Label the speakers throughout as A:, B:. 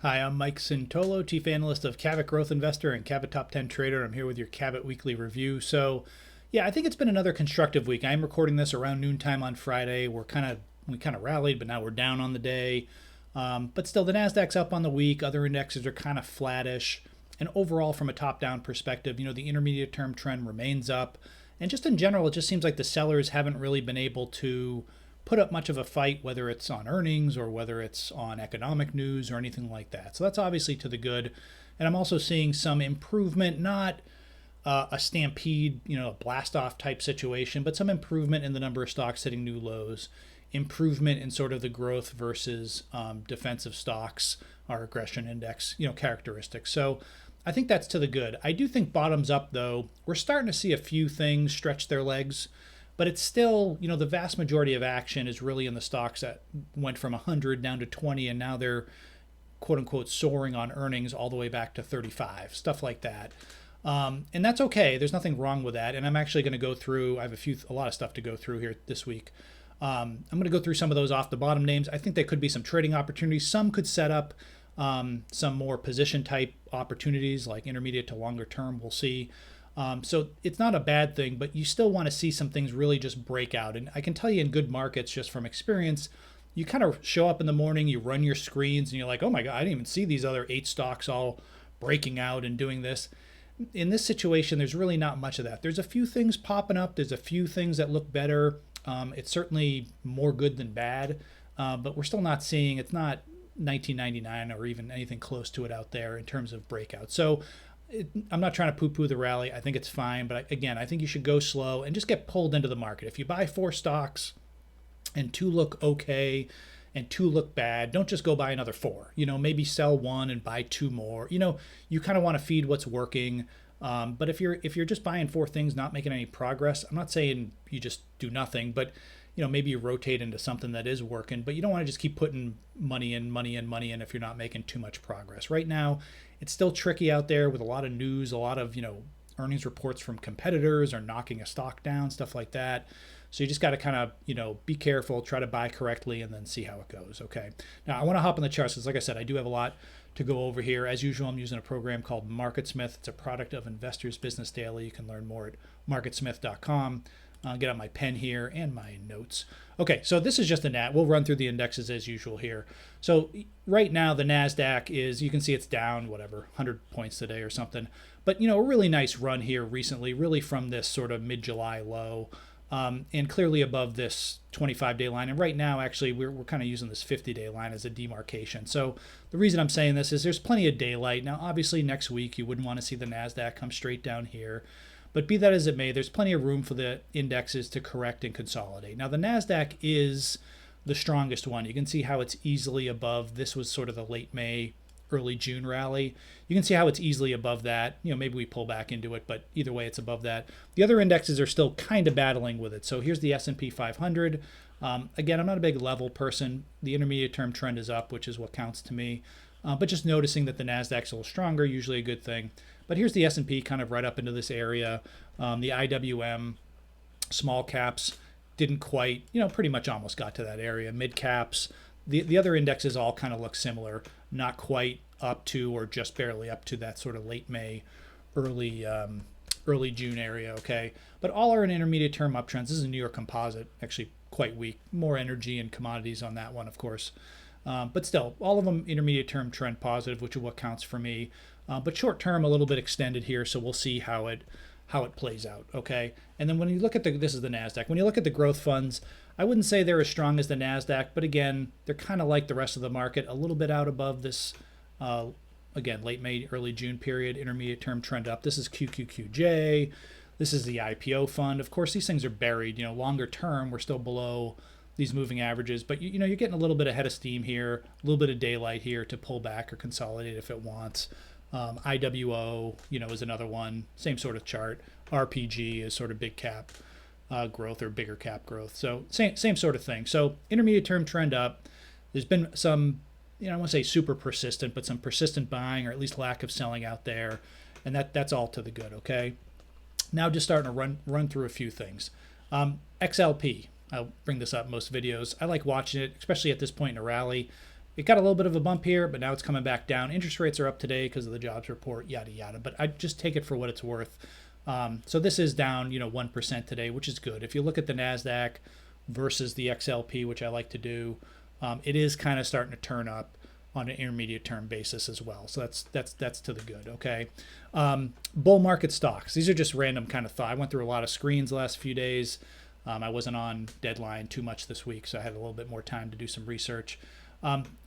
A: Hi, I'm Mike Cintolo, Chief Analyst of Cabot Growth Investor and Cabot Top 10 Trader. I'm here with your Cabot Weekly Review. So, yeah, I think it's been another constructive week. I'm recording this around noontime on Friday. We kind of rallied, but now we're down on the day. But still, the NASDAQ's up on the week. Other indexes are kind of flattish. And overall, from a top-down perspective, the intermediate-term trend remains up. And just in general, it just seems like the sellers haven't really been able to put up much of a fight, whether it's on earnings or whether it's on economic news or anything like that. So that's obviously to the good. And I'm also seeing some improvement, not a stampede, a blast off type situation, but some improvement in the number of stocks hitting new lows, improvement in sort of the growth versus defensive stocks, our aggression index, characteristics. So I think that's to the good. I do think bottoms up, though, we're starting to see a few things stretch their legs. But it's still, the vast majority of action is really in the stocks that went from 100 down to 20, and now they're quote unquote soaring on earnings all the way back to 35, stuff like that. And that's okay. There's nothing wrong with that. And I'm actually going to go through, I have a lot of stuff to go through here this week. I'm going to go through some of those off the bottom names. I think there could be some trading opportunities. Some could set up some more position type opportunities like intermediate to longer term. We'll see. So it's not a bad thing, but you still want to see some things really just break out. And I can tell you in good markets, just from experience, you kind of show up in the morning, you run your screens, and you're like, oh my God, I didn't even see these other 8 stocks all breaking out and doing this. In this situation, there's really not much of that. There's a few things popping up. There's a few things that look better. It's certainly more good than bad, but we're still not seeing, it's not 1999 or even anything close to it out there in terms of breakout. So I'm not trying to poo-poo the rally. I think it's fine. But again, I think you should go slow and just get pulled into the market. If you buy 4 stocks and 2 look okay and 2 look bad, don't just go buy another 4. Maybe sell 1 and buy 2 more. You kind of want to feed what's working. But if you're just buying 4 things, not making any progress, I'm not saying you just do nothing, but maybe you rotate into something that is working, but you don't want to just keep putting money in if you're not making too much progress. Right now, it's still tricky out there with a lot of news, a lot of, earnings reports from competitors are knocking a stock down, stuff like that. So you just got to kind of, be careful, try to buy correctly, and then see how it goes. Okay. Now, I want to hop on the charts because, like I said, I do have a lot to go over here. As usual, I'm using a program called MarketSmith. It's a product of Investors Business Daily. You can learn more at marketsmith.com. I'll get out my pen here and my notes. Okay, so this is just a NAT. We'll run through the indexes as usual here. So right now the NASDAQ is, you can see it's down, 100 points today or something. But, a really nice run here recently, really from this sort of mid-July low and clearly above this 25-day line. And right now, actually, we're kind of using this 50-day line as a demarcation. So the reason I'm saying this is there's plenty of daylight. Now, obviously, next week, you wouldn't want to see the NASDAQ come straight down here. But be that as it may, there's plenty of room for the indexes to correct and consolidate. Now, the NASDAQ is the strongest one. You can see how it's easily above. This was sort of the late May, early June rally. You can see how it's easily above that. Maybe we pull back into it, but either way, it's above that. The other indexes are still kind of battling with it. So here's the S&P 500. Again, I'm not a big level person. The intermediate term trend is up, which is what counts to me. But just noticing that the NASDAQ's a little stronger, usually a good thing. But here's the S&P kind of right up into this area. The IWM, small caps, didn't quite, pretty much almost got to that area. Mid caps, the other indexes all kind of look similar, not quite up to or just barely up to that sort of late May, early June area, okay? But all are in intermediate term uptrends. This is a New York Composite, actually quite weak. More energy and commodities on that one, of course. But still, all of them intermediate term trend positive, which is what counts for me. But short term, a little bit extended here, so we'll see how it plays out, okay? And then when you look at this is the NASDAQ. When you look at the growth funds, I wouldn't say they're as strong as the NASDAQ, but again, they're kind of like the rest of the market, a little bit out above this, again, late May, early June period, intermediate term trend up. This is QQQJ. This is the IPO fund. Of course, these things are buried. Longer term, we're still below these moving averages, but you're getting a little bit ahead of steam here, a little bit of daylight here to pull back or consolidate if it wants. IWO, is another one, same sort of chart. RPG is sort of big cap growth or bigger cap growth. So same sort of thing. So intermediate term trend up. There's been some, I don't want to say super persistent, but some persistent buying or at least lack of selling out there. And that's all to the good, okay? Now just starting to run through a few things. XLP, I'll bring this up in most videos. I like watching it, especially at this point in a rally. it got a little bit of a bump here, but now it's coming back down. Interest rates are up today because of the jobs report, yada, yada. But I just take it for what it's worth. So this is down, 1% today, which is good. If you look at the NASDAQ versus the XLP, which I like to do, it is kind of starting to turn up on an intermediate term basis as well. So that's to the good, okay? Bull market stocks. These are just random kind of thought. I went through a lot of screens the last few days. I wasn't on deadline too much this week, so I had a little bit more time to do some research.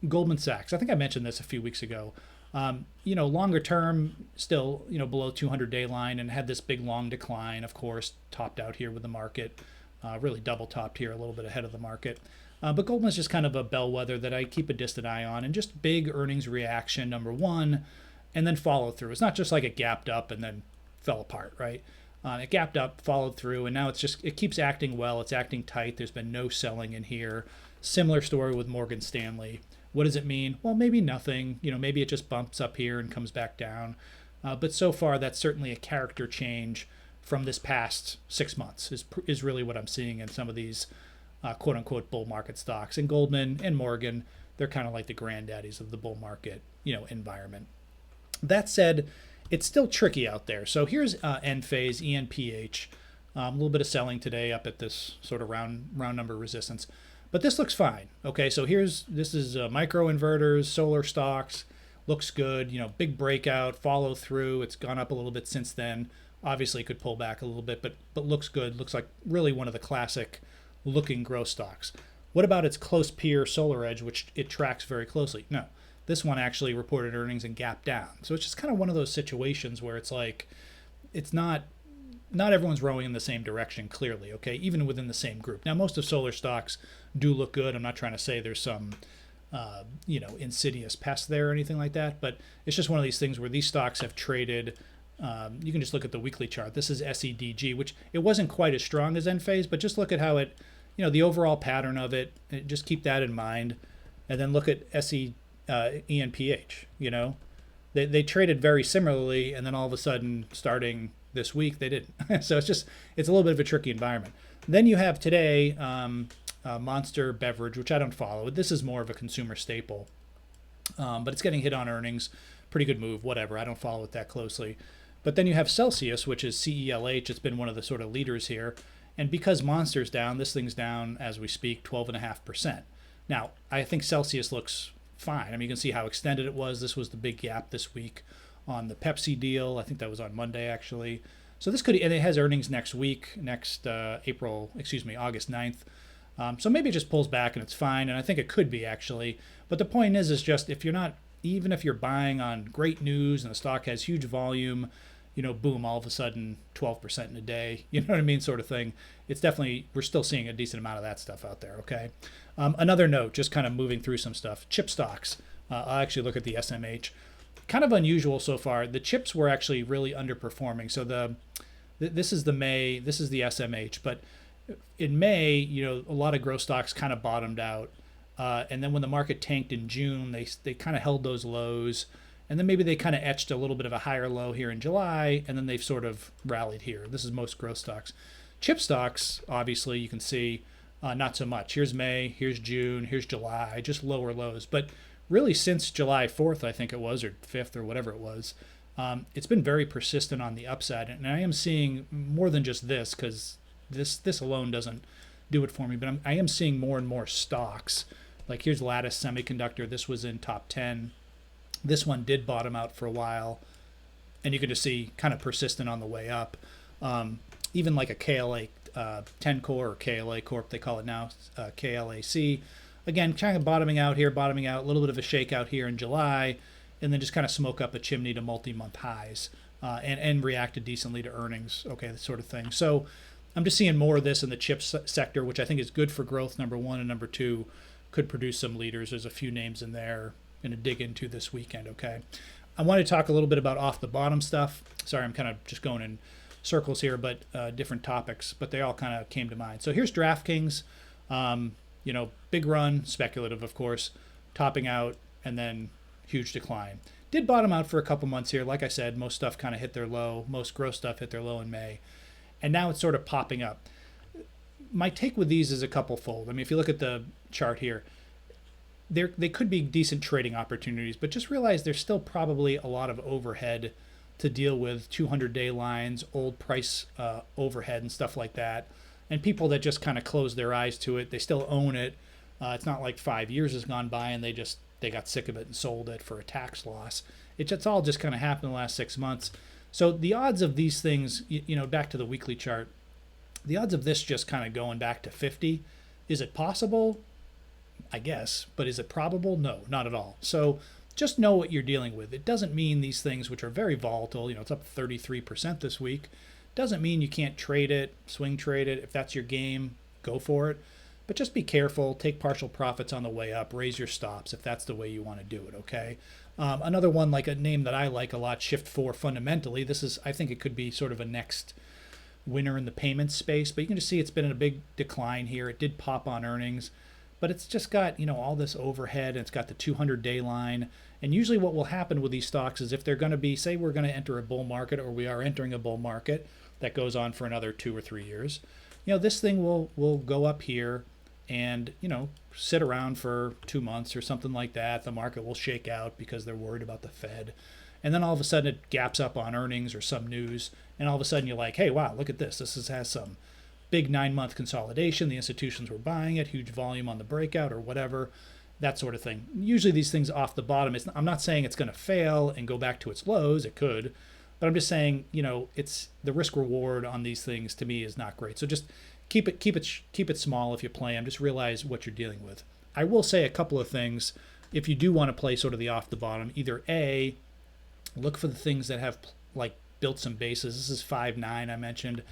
A: Goldman Sachs, I think I mentioned this a few weeks ago. Longer term, still, below 200-day line, and had this big long decline, of course, topped out here with the market, really double topped here a little bit ahead of the market. But Goldman's just kind of a bellwether that I keep a distant eye on, and just big earnings reaction, number one, and then follow through. It's not just like it gapped up and then fell apart, right? It gapped up, followed through, and now it keeps acting well. It's acting tight. There's been no selling in here. Similar story with Morgan Stanley. What does it mean? Well, maybe nothing. Maybe it just bumps up here and comes back down. But so far, that's certainly a character change from this past 6 months is really what I'm seeing in some of these quote-unquote bull market stocks. And Goldman and Morgan, they're kind of like the granddaddies of the bull market, environment. That said, it's still tricky out there. So here's end phase, ENPH. A little bit of selling today up at this sort of round number resistance. But this looks fine. Okay, so this is micro inverters, solar stocks. Looks good. Big breakout, follow through. It's gone up a little bit since then. Obviously, it could pull back a little bit, but looks good. Looks like really one of the classic looking growth stocks. What about its close peer SolarEdge, which it tracks very closely? No. This one actually reported earnings and gapped down. So it's just kind of one of those situations where it's like, it's not everyone's rowing in the same direction, clearly, okay, even within the same group. Now, most of solar stocks do look good. I'm not trying to say there's some, insidious pest there or anything like that, but it's just one of these things where these stocks have traded. You can just look at the weekly chart. This is SEDG, which it wasn't quite as strong as end phase, but just look at how it, the overall pattern of it, just keep that in mind. And then look at ENPH, they traded very similarly, and then all of a sudden, starting this week, they didn't. So it's a little bit of a tricky environment. Then you have today Monster Beverage, which I don't follow. This is more of a consumer staple, but it's getting hit on earnings. Pretty good move, whatever. I don't follow it that closely. But then you have Celsius, which is CELH. It's been one of the sort of leaders here. And because Monster's down, this thing's down, as we speak, 12.5%. Now, I think Celsius looks fine. I mean, you can see how extended it was. This was the big gap this week on the Pepsi deal. I think that was on Monday, actually. So this could, and it has earnings next week, August 9th. So maybe it just pulls back and it's fine. And I think it could be, actually. But the point is just if you're not, even if you're buying on great news and the stock has huge volume, boom, all of a sudden 12% in a day, you know what I mean, sort of thing. It's definitely, we're still seeing a decent amount of that stuff out there, okay? Another note, just kind of moving through some stuff, chip stocks. I'll actually look at the SMH. Kind of unusual so far. The chips were actually really underperforming. So this is the May, this is the SMH, but in May, a lot of growth stocks kind of bottomed out. And then when the market tanked in June, they kind of held those lows. And then maybe they kind of etched a little bit of a higher low here in July, and then they've sort of rallied here. This is most growth stocks. Chip stocks, obviously, you can see not so much. Here's May, here's June, here's July, just lower lows. But really since July 4th, I think it was, or 5th, or whatever it was, it's been very persistent on the upside. And I am seeing more than just this, because this alone doesn't do it for me, but I am seeing more and more stocks. Like here's Lattice Semiconductor. This was in top 10. This one did bottom out for a while, and you can just see kind of persistent on the way up. Even like a KLA 10 core or KLA Corp, they call it now, KLAC. Again, kind of bottoming out, a little bit of a shakeout here in July, and then just kind of smoke up a chimney to multi-month highs and reacted decently to earnings, okay, that sort of thing. So I'm just seeing more of this in the chips sector, which I think is good for growth, number one, and number two, could produce some leaders. There's a few names in there I'm going to dig into this weekend, okay? I want to talk a little bit about off the bottom stuff. Sorry, I'm kind of just going in circles here, but different topics, but they all kind of came to mind. So here's DraftKings, big run, speculative, of course, topping out, and then huge decline. Did bottom out for a couple months here. Like I said, most stuff kind of hit their low. Most growth stuff hit their low in May. And now it's sort of popping up. My take with these is a couple fold. I mean, if you look at the chart here, they could be decent trading opportunities, but just realize there's still probably a lot of overhead to deal with, 200-day lines, old price overhead and stuff like that. And people that just kind of close their eyes to it, they still own it. It's not like 5 years has gone by and they got sick of it and sold it for a tax loss. It's all just kind of happened in the last 6 months. So the odds of these things, back to the weekly chart, the odds of this just kind of going back to 50, is it possible? I guess, but is it probable? No, not at all. So just know what you're dealing with. It doesn't mean these things, which are very volatile, it's up 33% this week, doesn't mean you can't trade it, swing trade it. If that's your game, go for it. But just be careful, take partial profits on the way up, raise your stops if that's the way you want to do it, okay? Another one, like a name that I like a lot, Shift4 Fundamentally. I think it could be sort of a next winner in the payments space, but you can just see it's been in a big decline here. It did pop on earnings, but it's just got, all this overhead, and it's got the 200-day line. And usually what will happen with these stocks is if they're going to be, say we're going to enter a bull market, or we are entering a bull market that goes on for another 2 or 3 years, this thing will go up here and, sit around for 2 months or something like that. The market will shake out because they're worried about the Fed. And then all of a sudden it gaps up on earnings or some news. And all of a sudden you're like, hey, wow, look at this. Has some big 9-month consolidation. The institutions were buying it, huge volume on the breakout or whatever, that sort of thing. Usually these things off the bottom, I'm not saying it's going to fail and go back to its lows. It could. But I'm just saying, it's the risk reward on these things to me is not great. So just keep it small if you play them. Just realize what you're dealing with. I will say a couple of things. If you do want to play sort of the off the bottom, either A, look for the things that have like built some bases. This is 5.9 I mentioned,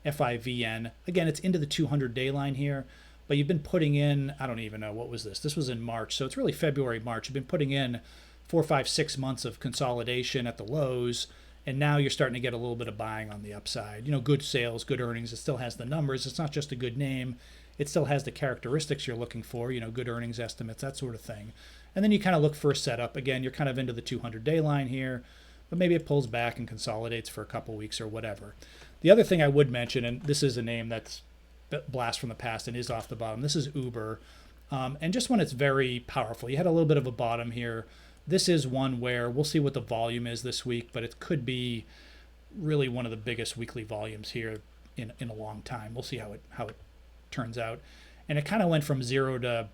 A: FIVN. Again, it's into the 200-day line here, but you've been putting in, I don't even know, what was this? This was in March, so it's really February, March. You've been putting in 4, 5, 6 months of consolidation at the lows, and now you're starting to get a little bit of buying on the upside. Good sales, good earnings. It still has the numbers. It's not just a good name. It still has the characteristics you're looking for, good earnings estimates, that sort of thing. And then you kind of look for a setup. Again, you're kind of into the 200-day line here, but maybe it pulls back and consolidates for a couple weeks or whatever. The other thing I would mention, and this is a name that's blast from the past and is off the bottom, this is Uber. And just when it's very powerful, you had a little bit of a bottom here. This is one where we'll see what the volume is this week, but it could be really one of the biggest weekly volumes here in a long time. We'll see how it turns out. And it kind of went from zero to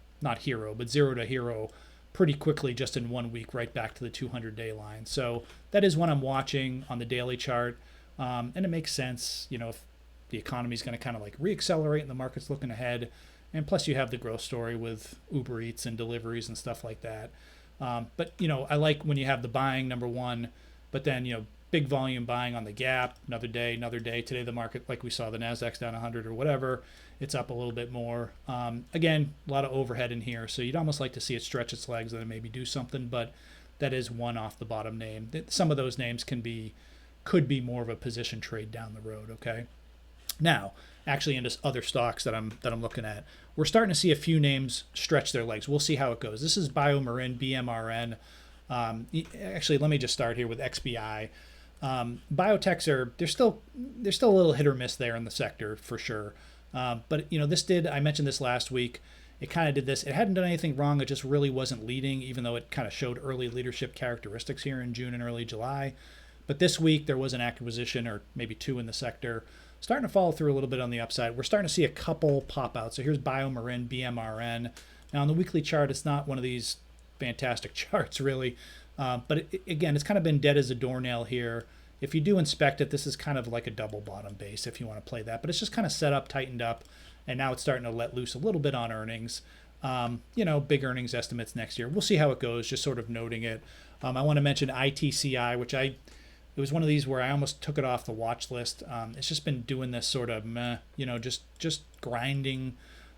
A: hero pretty quickly just in 1 week, right back to the 200-day line. So that is one I'm watching on the daily chart. And it makes sense, if the economy is going to kind of like reaccelerate and the market's looking ahead. And plus you have the growth story with Uber Eats and deliveries and stuff like that. But, I like when you have the buying, number one, but then, big volume buying on the gap, another day. Today the market, like we saw, the NASDAQ's down 100 or whatever. It's up a little bit more. Again, a lot of overhead in here, so you'd almost like to see it stretch its legs and then maybe do something, but that is one off the bottom name. Some of those names could be more of a position trade down the road, okay? Now, actually into other stocks that I'm looking at, we're starting to see a few names stretch their legs. We'll see how it goes. This is BioMarin, BMRN. Actually, let me just start here with XBI. Biotechs they're still a little hit or miss there in the sector for sure. But I mentioned this last week. It kind of did this. It hadn't done anything wrong. It just really wasn't leading, even though it kind of showed early leadership characteristics here in June and early July. But this week there was an acquisition, or maybe two in the sector, starting to follow through a little bit on the upside. We're starting to see a couple pop out. So here's BioMarin, BMRN. Now on the weekly chart, it's not one of these fantastic charts really, but again, it's kind of been dead as a doornail here. If you do inspect it, this is kind of like a double bottom base if you want to play that, but it's just kind of set up, tightened up, and now it's starting to let loose a little bit on earnings. Big earnings estimates next year. We'll see how it goes, just sort of noting it. I want to mention ITCI, which it was one of these where I almost took it off the watch list. It's just been doing this sort of meh, just grinding,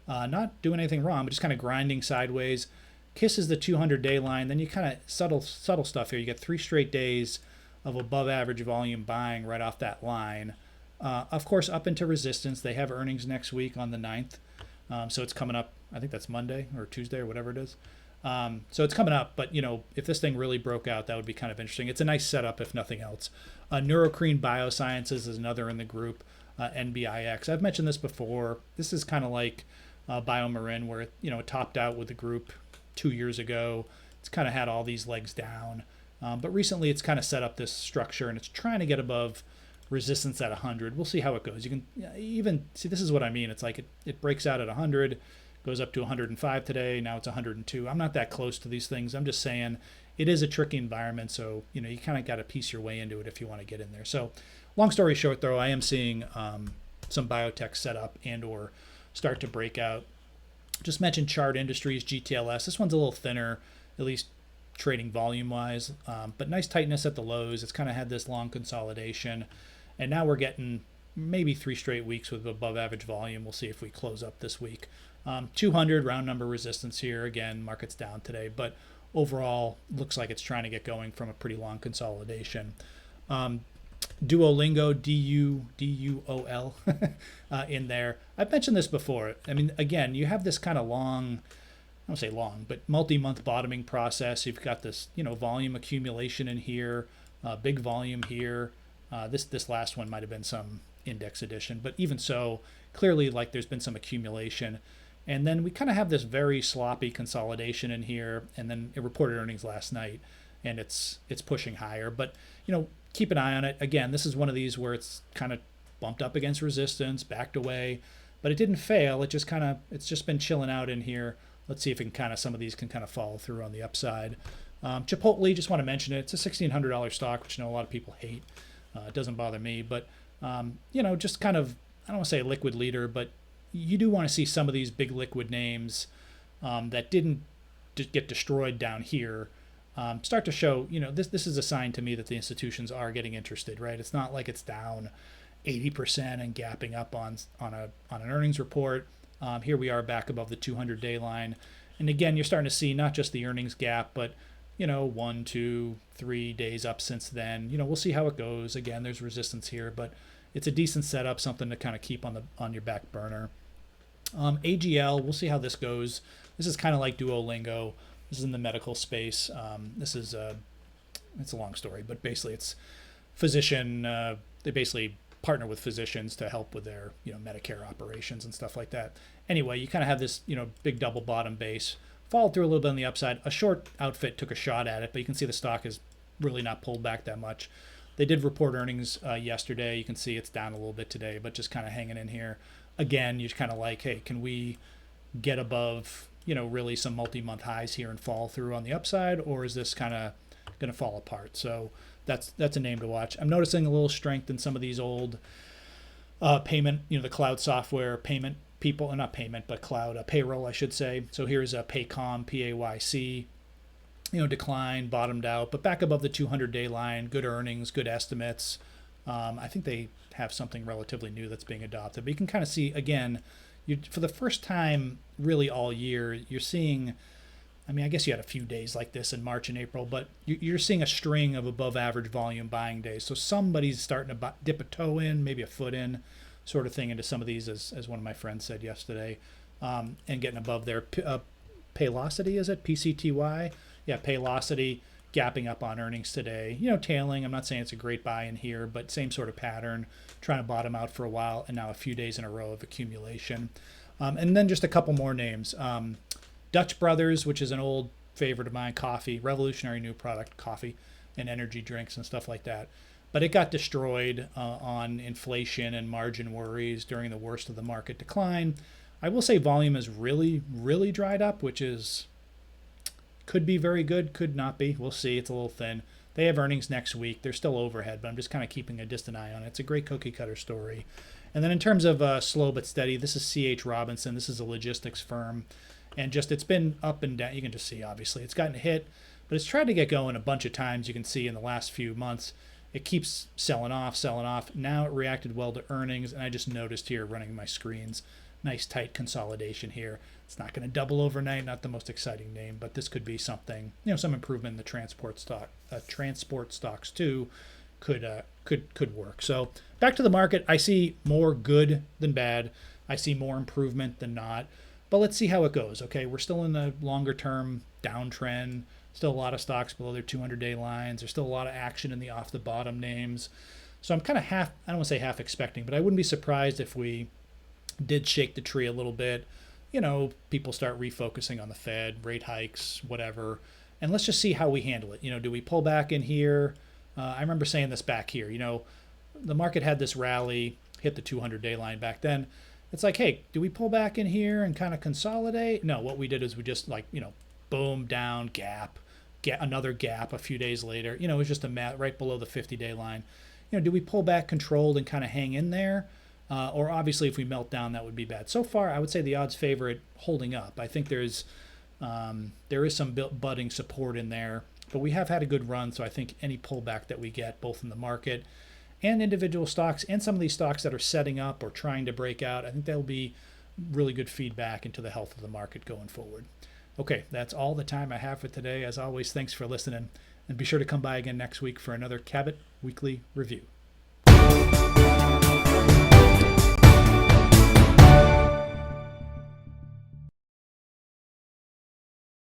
A: not doing anything wrong, but just kind of grinding sideways. Kisses the 200-day line. Then you kind of subtle stuff here. You get 3 straight days of above average volume buying right off that line. Of course, up into resistance. They have earnings next week on the 9th. So it's coming up. I think that's Monday or Tuesday or whatever it is. So it's coming up, but if this thing really broke out, that would be kind of interesting. It's a nice setup, if nothing else. Neurocrine Biosciences is another in the group. NBIX. I've mentioned this before. This is kind of like BioMarin, where it topped out with the group 2 years ago. It's kind of had all these legs down. But recently it's kind of set up this structure and it's trying to get above resistance at 100. We'll see how it goes. You can even see, this is what I mean. It's like it breaks out at 100, goes up to 105 today. Now it's 102. I'm not that close to these things. I'm just saying it is a tricky environment. So, you know, you kind of got to piece your way into it if you want to get in there. So long story short, though, I am seeing some biotech set up and or start to break out. Just mentioned Chart Industries, GTLS. This one's a little thinner, at least trading volume wise, but nice tightness at the lows. It's kind of had this long consolidation, and now we're getting maybe 3 straight weeks with above average volume. We'll see if we close up this week. 200 round number resistance here. Again, market's down today, but overall looks like it's trying to get going from a pretty long consolidation. Duolingo, DUOL in there. I've mentioned this before. I mean, again, you have this kind of long, I don't say long, but multi-month bottoming process. You've got this, you know, volume accumulation in here, big volume here. This last one might have been some index edition, but even so, clearly like there's been some accumulation. And then we kind of have this very sloppy consolidation in here, and then it reported earnings last night, and it's pushing higher. But, you know, keep an eye on it. Again, this is one of these where it's kind of bumped up against resistance, backed away, but it didn't fail. It's just been chilling out in here. Let's see if it can some of these can follow through on the upside. Chipotle, just want to mention it. It's a $1,600 stock, which I know a lot of people hate. It doesn't bother me, but, you know, just I don't want to say a liquid leader, but you do want to see some of these big liquid names that didn't get destroyed down here start to show, you know, this is a sign to me that the institutions are getting interested, right? It's not like it's down 80% and gapping up on an earnings report. Here we are back above the 200-day line. And again, you're starting to see not just the earnings gap, but, you know, 1, 2, 3 days up since then. You know, we'll see how it goes. Again, there's resistance here, but it's a decent setup, something to kind of keep on your back burner. AGL, we'll see how this goes. This is kind of like Duolingo. This is in the medical space. It's a long story, but basically it's physician. They basically partner with physicians to help with their, you know, Medicare operations and stuff like that. Anyway, you kind of have this, you know, big double bottom base, followed through a little bit on the upside. A short outfit took a shot at it, but you can see the stock is really not pulled back that much. They did report earnings yesterday. You can see it's down a little bit today, but just kind of hanging in here. Again, you're kind of like, hey, can we get above, you know, really some multi-month highs here and fall through on the upside, or is this kind of going to fall apart? So that's a name to watch. I'm noticing a little strength in some of these old payment, you know, the cloud software payment people, not payment, but cloud payroll, I should say. So here's a Paycom, PAYC, you know, decline, bottomed out, but back above the 200-day line, good earnings, good estimates. I think they have something relatively new that's being adopted, but you can kind of see, again, for the first time really all year, you're seeing, I mean, I guess you had a few days like this in March and April, but you're seeing a string of above average volume buying days. So somebody's starting to dip a toe in, maybe a foot in, sort of thing into some of these, as one of my friends said yesterday, and getting above their Paylocity, is it? PCTY? Yeah, Paylocity gapping up on earnings today. You know, tailing. I'm not saying it's a great buy in here, but same sort of pattern, trying to bottom out for a while, and now a few days in a row of accumulation. And then just a couple more names. Dutch Brothers, which is an old favorite of mine, coffee, revolutionary new product, coffee and energy drinks and stuff like that. But it got destroyed on inflation and margin worries during the worst of the market decline. I will say volume has really, really dried up, which is could be very good, could not be. We'll see. It's a little thin. They have earnings next week. They're still overhead, but I'm just kind of keeping a distant eye on it. It's a great cookie cutter story. And then in terms of slow but steady, this is C.H. Robinson. This is a logistics firm. And just it's been up and down. You can just see, obviously, it's gotten hit, but it's tried to get going a bunch of times. You can see in the last few months, it keeps selling off. Now it reacted well to earnings, and I just noticed here running my screens, nice tight consolidation here. It's not going to double overnight, not the most exciting name, but this could be something, you know, some improvement in the transport stocks too could work. So back to the market, I see more good than bad. I see more improvement than not. But let's see how it goes. Okay, we're still in the longer term downtrend. Still a lot of stocks below their 200-day lines. There's still a lot of action in the off the bottom names. So I'm kind of I don't want to say half expecting, but I wouldn't be surprised if we did shake the tree a little bit. people start refocusing on the Fed, rate hikes, whatever. And let's just see how we handle it. Do we pull back in here? I remember saying this back here. The market had this rally, hit the 200-day line back then. It's like, hey, do we pull back in here and kind of consolidate? No, what we did is we just boom, down, gap, get another gap a few days later. It was just right below the 50-day line. Do we pull back controlled and kind of hang in there? Or obviously if we melt down, that would be bad. So far, I would say the odds favor it holding up. I think there is some budding support in there, but we have had a good run. So I think any pullback that we get, both in the market and individual stocks and some of these stocks that are setting up or trying to break out, I think that'll be really good feedback into the health of the market going forward. Okay, that's all the time I have for today. As always, thanks for listening, and be sure to come by again next week for another Cabot Weekly Review.